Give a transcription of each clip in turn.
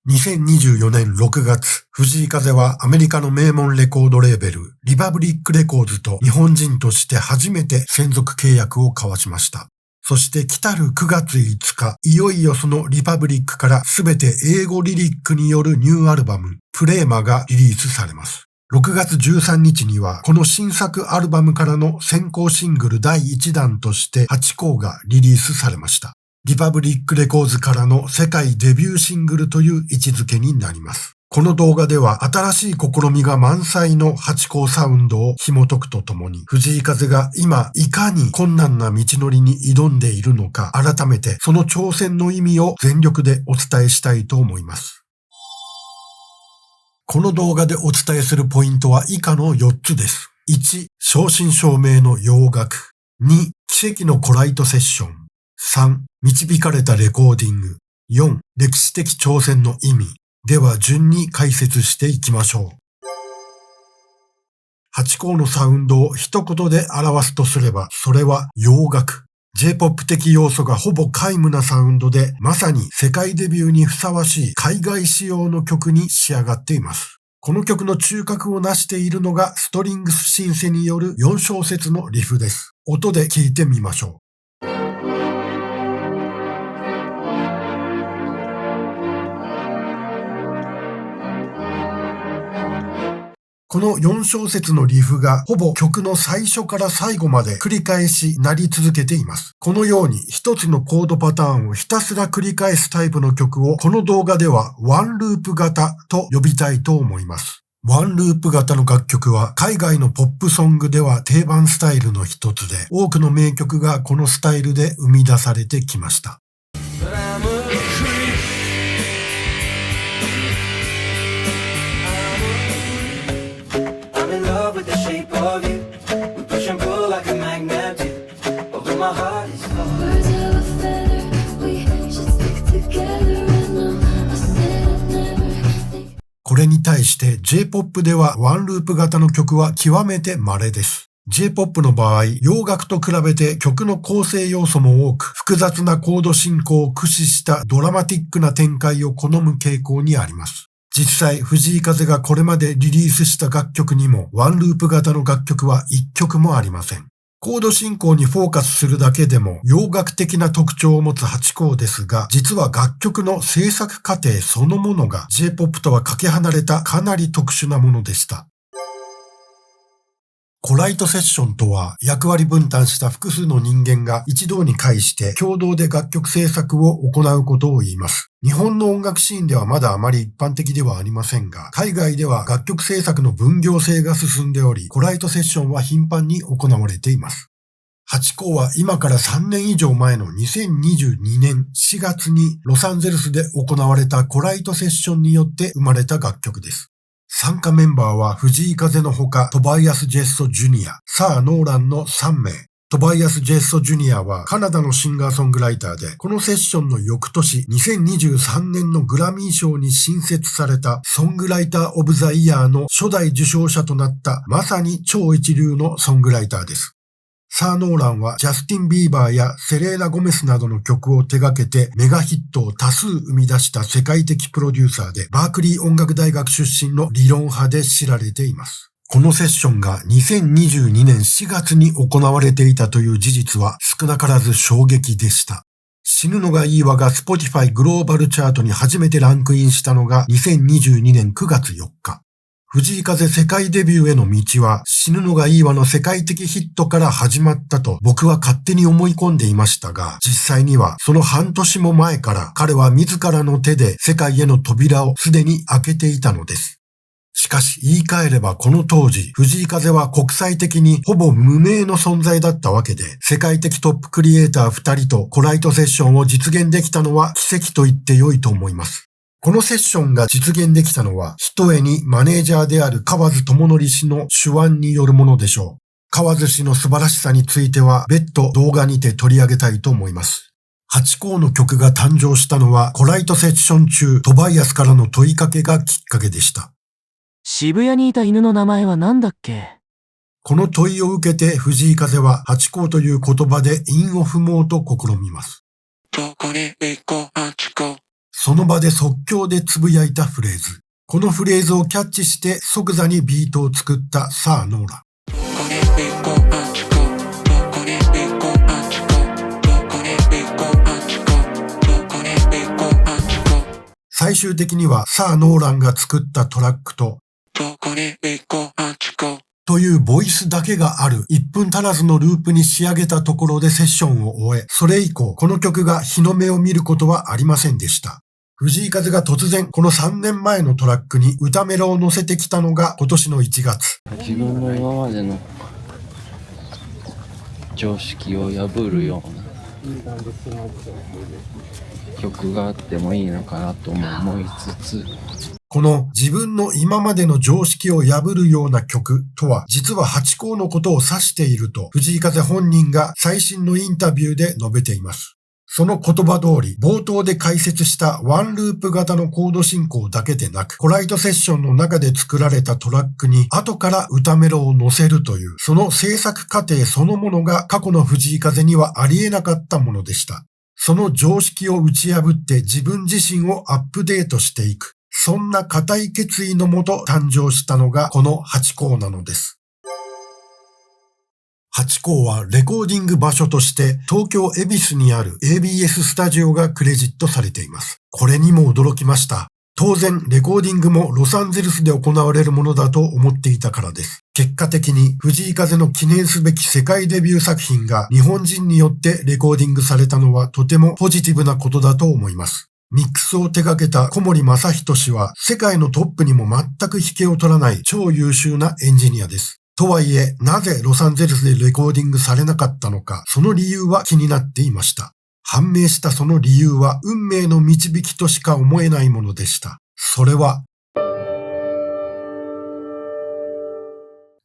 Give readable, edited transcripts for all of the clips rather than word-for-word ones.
2024年6月、藤井風はアメリカの名門レコードレーベル、リパブリックレコーズと日本人として初めて専属契約を交わしました。そして来たる9月5日、いよいよそのリパブリックからすべて英語リリックによるニューアルバム、プレーマがリリースされます。6月13日には、この新作アルバムからの先行シングル第1弾として8校がリリースされました。リパブリックレコーズからの世界デビューシングルという位置づけになります。この動画では新しい試みが満載の8校サウンドを紐解くとともに、藤井風が今いかに困難な道のりに挑んでいるのか、改めてその挑戦の意味を全力でお伝えしたいと思います。この動画でお伝えするポイントは以下の4つです。1、正真正銘の洋楽。2、奇跡のコライトセッション。3、導かれたレコーディング。4、歴史的挑戦の意味。では順に解説していきましょう。8校のサウンドを一言で表すとすれば、それは洋楽。J-POP 的要素がほぼ皆無なサウンドで、まさに世界デビューにふさわしい海外仕様の曲に仕上がっています。この曲の中核を成しているのがストリングスシンセによる4小節のリフです。音で聞いてみましょう。この4小節のリフがほぼ曲の最初から最後まで繰り返し鳴り続けています。このように一つのコードパターンをひたすら繰り返すタイプの曲をこの動画ではワンループ型と呼びたいと思います。ワンループ型の楽曲は海外のポップソングでは定番スタイルの一つで、多くの名曲がこのスタイルで生み出されてきました。これに対して J-POP ではワンループ型の曲は極めて稀です。J-POP の場合、洋楽と比べて曲の構成要素も多く、複雑なコード進行を駆使したドラマティックな展開を好む傾向にあります。実際、藤井風がこれまでリリースした楽曲にも、ワンループ型の楽曲は1曲もありません。コード進行にフォーカスするだけでも洋楽的な特徴を持つ8校ですが、実は楽曲の制作過程そのものが J-POP とはかけ離れたかなり特殊なものでした。コライトセッションとは、役割分担した複数の人間が一堂に会して共同で楽曲制作を行うことを言います。日本の音楽シーンではまだあまり一般的ではありませんが、海外では楽曲制作の分業制が進んでおり、コライトセッションは頻繁に行われています。8校は今から3年以上前の2022年4月にロサンゼルスで行われたコライトセッションによって生まれた楽曲です。参加メンバーは藤井風のほかトバイアス・ジェッソ・ジュニア、サー・ノーランの3名。トバイアス・ジェッソ・ジュニアはカナダのシンガーソングライターで、このセッションの翌年2023年のグラミー賞に新設されたソングライター・オブ・ザ・イヤーの初代受賞者となったまさに超一流のソングライターです。サー・ノーランはジャスティン・ビーバーやセレーナ・ゴメスなどの曲を手掛けてメガヒットを多数生み出した世界的プロデューサーで、バークリー音楽大学出身の理論派で知られています。このセッションが2022年4月に行われていたという事実は少なからず衝撃でした。死ぬのがいいわが Spotify グローバルチャートに初めてランクインしたのが2022年9月4日。藤井風世界デビューへの道は死ぬのがいいわの世界的ヒットから始まったと僕は勝手に思い込んでいましたが、実際にはその半年も前から彼は自らの手で世界への扉をすでに開けていたのです。しかし言い換えればこの当時、藤井風は国際的にほぼ無名の存在だったわけで、世界的トップクリエイター2人とコライトセッションを実現できたのは奇跡と言って良いと思います。このセッションが実現できたのは、ひとえにマネージャーである河津智則氏の手腕によるものでしょう。河津氏の素晴らしさについては別途動画にて取り上げたいと思います。8校の曲が誕生したのは、コライトセッション中、トバイアスからの問いかけがきっかけでした。渋谷にいた犬の名前は何だっけ？この問いを受けて藤井風は8校という言葉で韻を踏もうと試みます。どこに行こう8校。その場で即興でつぶやいたフレーズ。このフレーズをキャッチして即座にビートを作ったさあノーラ。最終的にはさあノーランが作ったトラックとというボイスだけがある1分足らずのループに仕上げたところでセッションを終え、それ以降この曲が日の目を見ることはありませんでした。藤井風が突然この3年前のトラックに歌メロを乗せてきたのが今年の1月。自分の今までの常識を破るような曲があってもいいのかなとも思いつつ、この自分の今までの常識を破るような曲とは実はハチ公のことを指していると藤井風本人が最新のインタビューで述べています。その言葉通り冒頭で解説したワンループ型のコード進行だけでなくコライトセッションの中で作られたトラックに後から歌メロを乗せるというその制作過程そのものが過去の藤井風にはありえなかったものでした。その常識を打ち破って自分自身をアップデートしていく。そんな固い決意のもと誕生したのがこのハチ公なのです。ハチ公はレコーディング場所として東京恵比寿にある ABS スタジオがクレジットされています。これにも驚きました。当然レコーディングもロサンゼルスで行われるものだと思っていたからです。結果的に藤井風の記念すべき世界デビュー作品が日本人によってレコーディングされたのはとてもポジティブなことだと思います。ミックスを手掛けた小森正人氏は世界のトップにも全く引けを取らない超優秀なエンジニアです。とはいえ、なぜロサンゼルスでレコーディングされなかったのか、その理由は気になっていました。判明したその理由は運命の導きとしか思えないものでした。それは、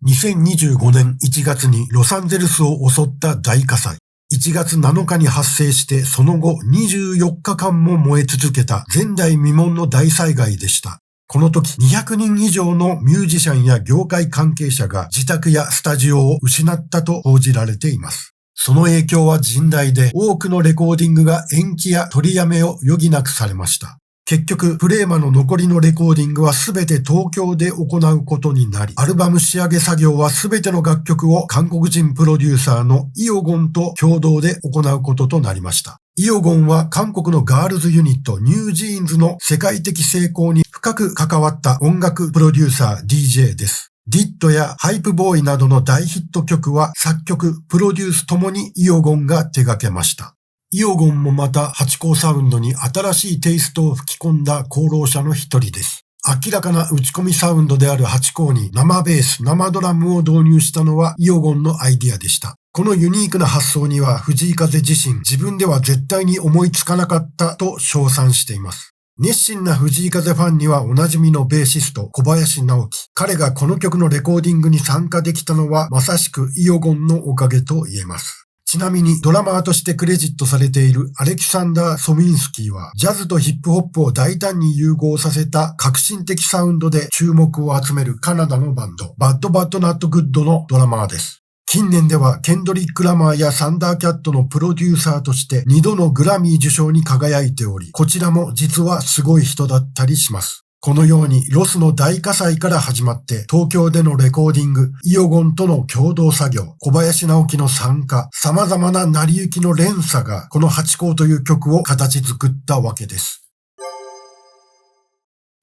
2025年1月にロサンゼルスを襲った大火災。1月7日に発生してその後24日間も燃え続けた前代未聞の大災害でした。この時200人以上のミュージシャンや業界関係者が自宅やスタジオを失ったと報じられています。その影響は甚大で多くのレコーディングが延期や取りやめを余儀なくされました。結局、プレーマの残りのレコーディングはすべて東京で行うことになり、アルバム仕上げ作業はすべての楽曲を韓国人プロデューサーのイオゴンと共同で行うこととなりました。イオゴンは韓国のガールズユニットニュージーンズの世界的成功に深く関わった音楽プロデューサー DJ です。ディットやハイプボーイなどの大ヒット曲は作曲、プロデュースともにイオゴンが手掛けました。イオゴンもまたハチ公サウンドに新しいテイストを吹き込んだ功労者の一人です。明らかな打ち込みサウンドであるハチ公に生ベース、生ドラムを導入したのはイオゴンのアイディアでした。このユニークな発想には藤井風自身自分では絶対に思いつかなかったと称賛しています。熱心な藤井風ファンにはおなじみのベーシスト小林直樹。彼がこの曲のレコーディングに参加できたのはまさしくイオゴンのおかげと言えます。ちなみにドラマーとしてクレジットされているアレキサンダー・ソミンスキーはジャズとヒップホップを大胆に融合させた革新的サウンドで注目を集めるカナダのバンドバッド・バッド・ナット・グッドのドラマーです。近年ではケンドリック・ラマーやサンダーキャットのプロデューサーとして2度のグラミー受賞に輝いており、こちらも実はすごい人だったりします。このようにロスの大火災から始まって東京でのレコーディング、イオゴンとの共同作業、小林直樹の参加、様々な成り行きの連鎖がこのハチ公という曲を形作ったわけです。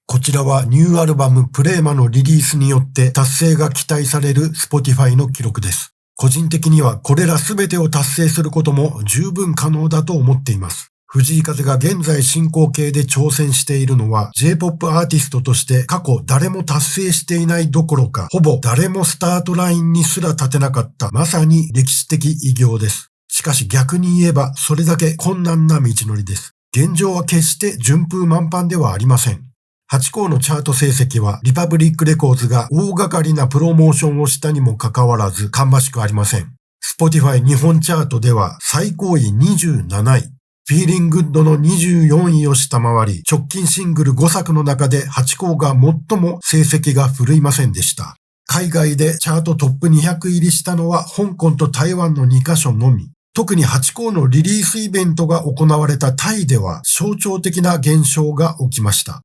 こちらはニューアルバムプレーマのリリースによって達成が期待される Spotify の記録です。個人的にはこれらすべてを達成することも十分可能だと思っています。藤井風が現在進行形で挑戦しているのは J-POP アーティストとして過去誰も達成していないどころかほぼ誰もスタートラインにすら立てなかったまさに歴史的偉業です。しかし逆に言えばそれだけ困難な道のりです。現状は決して順風満帆ではありません。ハチ公のチャート成績はリパブリックレコーズが大掛かりなプロモーションをしたにもかかわらず芳しくありません。Spotify 日本チャートでは最高位27位。Feeling Good の24位を下回り、直近シングル5作の中でハチ公が最も成績が振るいませんでした。海外でチャートトップ200入りしたのは香港と台湾の2カ所のみ。特にハチ公のリリースイベントが行われたタイでは象徴的な現象が起きました。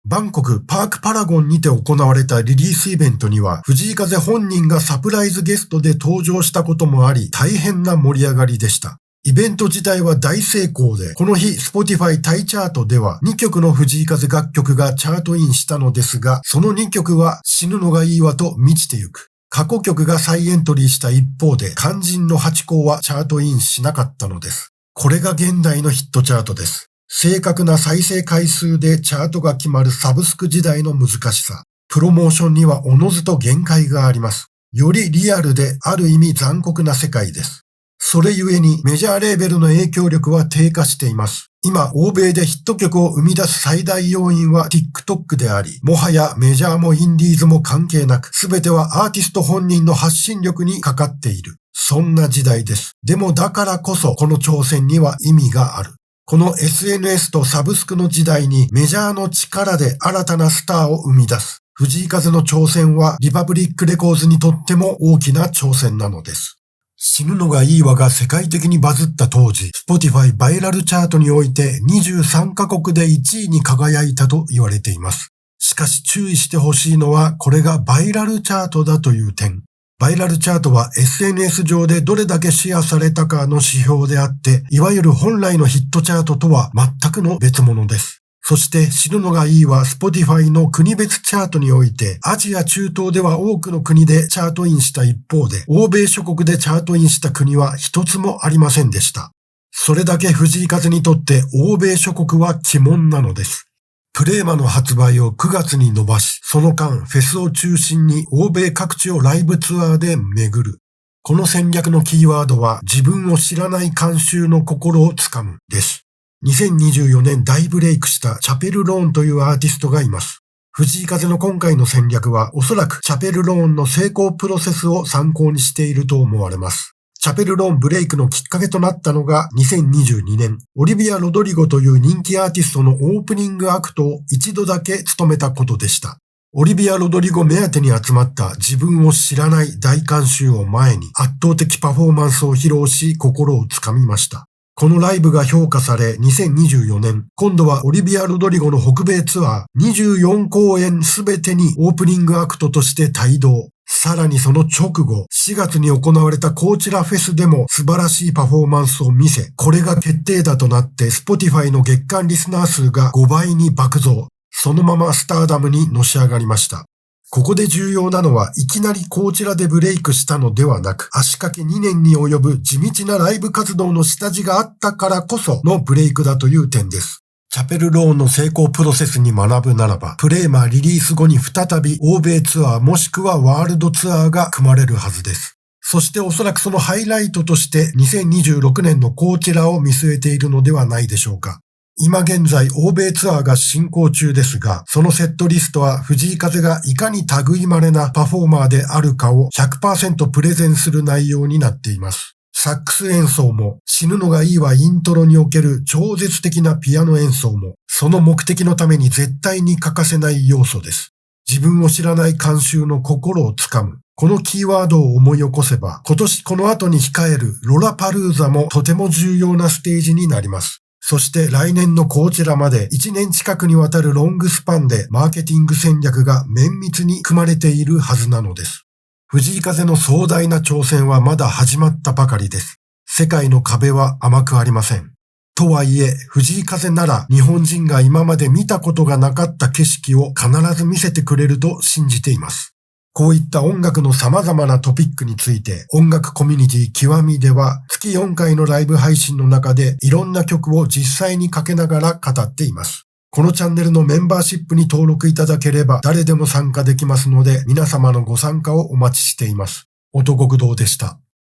バンコクパークパラゴンにて行われたリリースイベントには藤井風本人がサプライズゲストで登場したこともあり大変な盛り上がりでした。イベント自体は大成功で、この日 Spotify タイチャートでは2曲の藤井風楽曲がチャートインしたのですが、その2曲は死ぬのがいいわと満ちてゆく。過去曲が再エントリーした一方で、肝心のハチ公はチャートインしなかったのです。これが現代のヒットチャートです。正確な再生回数でチャートが決まるサブスク時代の難しさ。プロモーションにはおのずと限界があります。よりリアルである意味残酷な世界です。それゆえにメジャーレーベルの影響力は低下しています。今、欧米でヒット曲を生み出す最大要因は TikTok であり、もはやメジャーもインディーズも関係なく、すべてはアーティスト本人の発信力にかかっている。そんな時代です。でもだからこそ、この挑戦には意味がある。この SNS とサブスクの時代にメジャーの力で新たなスターを生み出す。藤井風の挑戦はリパブリックレコーズにとっても大きな挑戦なのです。死ぬのがいいわが世界的にバズった当時、Spotify バイラルチャートにおいて23カ国で1位に輝いたと言われています。しかし注意してほしいのは、これがバイラルチャートだという点。バイラルチャートは SNS 上でどれだけシェアされたかの指標であって、いわゆる本来のヒットチャートとは全くの別物です。そして死ぬのがいいは Spotify の国別チャートにおいてアジア中東では多くの国でチャートインした一方で欧米諸国でチャートインした国は一つもありませんでした。それだけ藤井風にとって欧米諸国は鬼門なのです。プレーマの発売を9月に伸ばし、その間フェスを中心に欧米各地をライブツアーで巡る。この戦略のキーワードは自分を知らない観衆の心をつかむです。2024年大ブレイクしたチャペルローンというアーティストがいます。藤井風の今回の戦略はおそらくチャペルローンの成功プロセスを参考にしていると思われます。チャペルローンブレイクのきっかけとなったのが2022年、オリビア・ロドリゴという人気アーティストのオープニングアクトを一度だけ務めたことでした。オリビア・ロドリゴ目当てに集まった自分を知らない大観衆を前に圧倒的パフォーマンスを披露し心をつかみました。このライブが評価され2024年、今度はオリビア・ロドリゴの北米ツアー24公演すべてにオープニングアクトとして帯同。さらにその直後、4月に行われたコーチラフェスでも素晴らしいパフォーマンスを見せ、これが決定打となって Spotify の月間リスナー数が5倍に爆増。そのままスターダムにのし上がりました。ここで重要なのは、いきなりこちらでブレイクしたのではなく、足掛け2年に及ぶ地道なライブ活動の下地があったからこそのブレイクだという点です。チャペルローンの成功プロセスに学ぶならば、プレーマーリリース後に再び欧米ツアーもしくはワールドツアーが組まれるはずです。そしておそらくそのハイライトとして2026年のコーチェラを見据えているのではないでしょうか。今現在欧米ツアーが進行中ですが、そのセットリストは藤井風がいかに類稀なパフォーマーであるかを 100% プレゼンする内容になっています。サックス演奏も死ぬのがいいはイントロにおける超絶的なピアノ演奏もその目的のために絶対に欠かせない要素です。自分を知らない観衆の心をつかむ。このキーワードを思い起こせば、今年この後に控えるロラパルーザもとても重要なステージになります。そして来年のコーチェラまで1年近くにわたるロングスパンでマーケティング戦略が綿密に組まれているはずなのです。藤井風の壮大な挑戦はまだ始まったばかりです。世界の壁は甘くありません。とはいえ、藤井風なら日本人が今まで見たことがなかった景色を必ず見せてくれると信じています。こういった音楽の様々なトピックについて、音楽コミュニティ極みでは月4回のライブ配信の中でいろんな曲を実際にかけながら語っています。このチャンネルのメンバーシップに登録いただければ誰でも参加できますので、皆様のご参加をお待ちしています。音極堂でした。